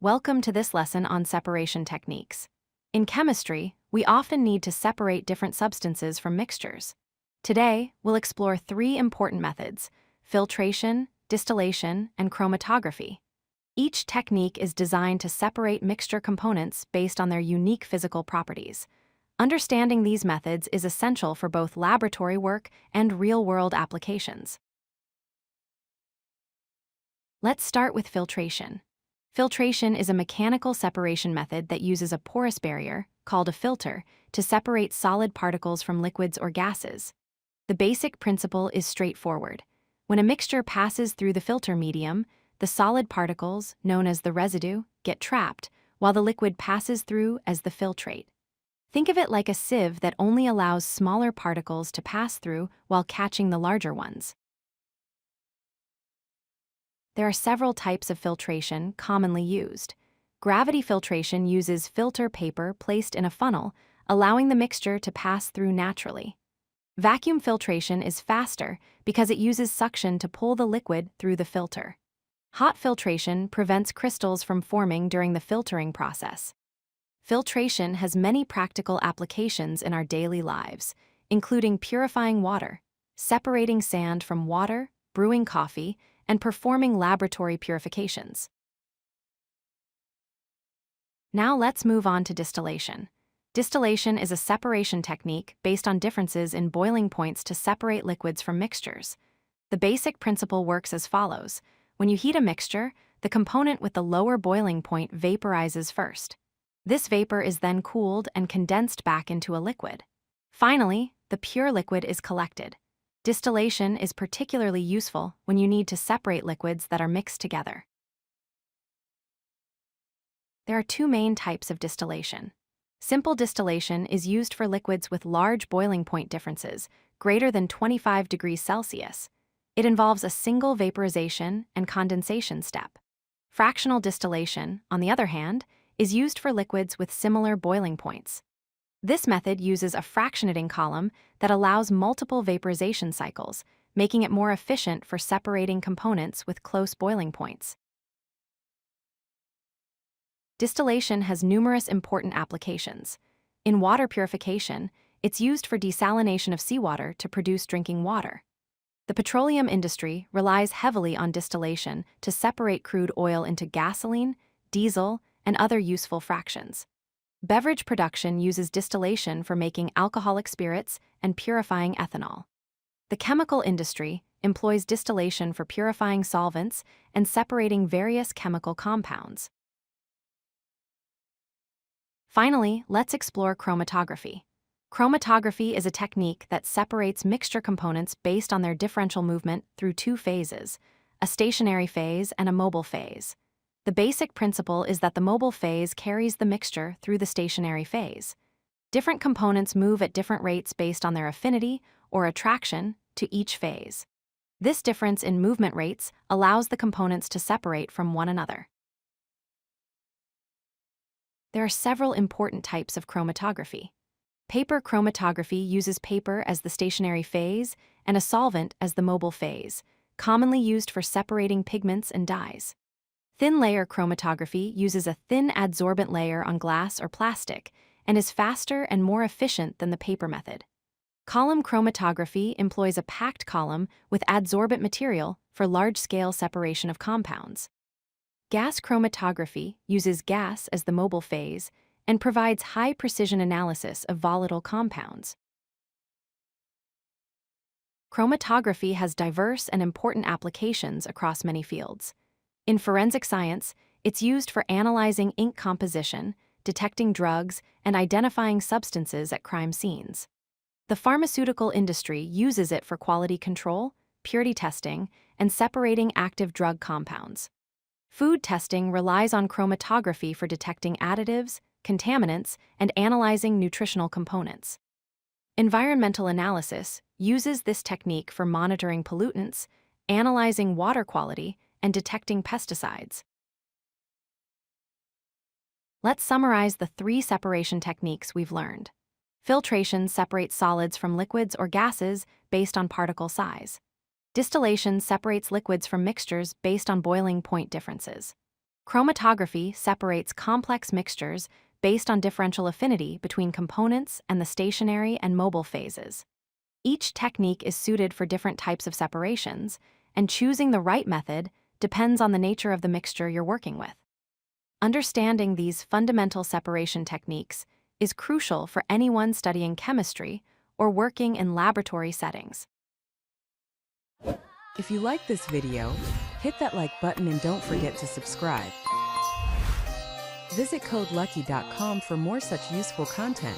Welcome to this lesson on separation techniques. In chemistry, we often need to separate different substances from mixtures. Today, we'll explore three important methods: filtration, distillation, and chromatography. Each technique is designed to separate mixture components based on their unique physical properties. Understanding these methods is essential for both laboratory work and real-world applications. Let's start with filtration. Filtration is a mechanical separation method that uses a porous barrier, called a filter, to separate solid particles from liquids or gases. The basic principle is straightforward. When a mixture passes through the filter medium, the solid particles, known as the residue, get trapped, while the liquid passes through as the filtrate. Think of it like a sieve that only allows smaller particles to pass through while catching the larger ones. There are several types of filtration commonly used. Gravity filtration uses filter paper placed in a funnel, allowing the mixture to pass through naturally. Vacuum filtration is faster because it uses suction to pull the liquid through the filter. Hot filtration prevents crystals from forming during the filtering process. Filtration has many practical applications in our daily lives, including purifying water, separating sand from water, brewing coffee, and performing laboratory purifications. Now let's move on to distillation. Distillation is a separation technique based on differences in boiling points to separate liquids from mixtures. The basic principle works as follows. When you heat a mixture, the component with the lower boiling point vaporizes first. This vapor is then cooled and condensed back into a liquid. Finally, the pure liquid is collected. Distillation is particularly useful when you need to separate liquids that are mixed together. There are two main types of distillation. Simple distillation is used for liquids with large boiling point differences, greater than 25 degrees Celsius. It involves a single vaporization and condensation step. Fractional distillation, on the other hand, is used for liquids with similar boiling points. This method uses a fractionating column that allows multiple vaporization cycles, making it more efficient for separating components with close boiling points. Distillation has numerous important applications. In water purification, it's used for desalination of seawater to produce drinking water. The petroleum industry relies heavily on distillation to separate crude oil into gasoline, diesel, and other useful fractions. Beverage production uses distillation for making alcoholic spirits and purifying ethanol. The chemical industry employs distillation for purifying solvents and separating various chemical compounds. Finally, let's explore chromatography. Chromatography is a technique that separates mixture components based on their differential movement through two phases, a stationary phase and a mobile phase. The basic principle is that the mobile phase carries the mixture through the stationary phase. Different components move at different rates based on their affinity or attraction to each phase. This difference in movement rates allows the components to separate from one another. There are several important types of chromatography. Paper chromatography uses paper as the stationary phase and a solvent as the mobile phase, commonly used for separating pigments and dyes. Thin layer chromatography uses a thin adsorbent layer on glass or plastic and is faster and more efficient than the paper method. Column chromatography employs a packed column with adsorbent material for large-scale separation of compounds. Gas chromatography uses gas as the mobile phase and provides high-precision analysis of volatile compounds. Chromatography has diverse and important applications across many fields. In forensic science, it's used for analyzing ink composition, detecting drugs, and identifying substances at crime scenes. The pharmaceutical industry uses it for quality control, purity testing, and separating active drug compounds. Food testing relies on chromatography for detecting additives, contaminants, and analyzing nutritional components. Environmental analysis uses this technique for monitoring pollutants, analyzing water quality, and detecting pesticides. Let's summarize the three separation techniques we've learned. Filtration separates solids from liquids or gases based on particle size. Distillation separates liquids from mixtures based on boiling point differences. Chromatography separates complex mixtures based on differential affinity between components and the stationary and mobile phases. Each technique is suited for different types of separations, and choosing the right method depends on the nature of the mixture you're working with. Understanding these fundamental separation techniques is crucial for anyone studying chemistry or working in laboratory settings. If you like this video, hit that like button and don't forget to subscribe. Visit codelucky.com for more such useful content.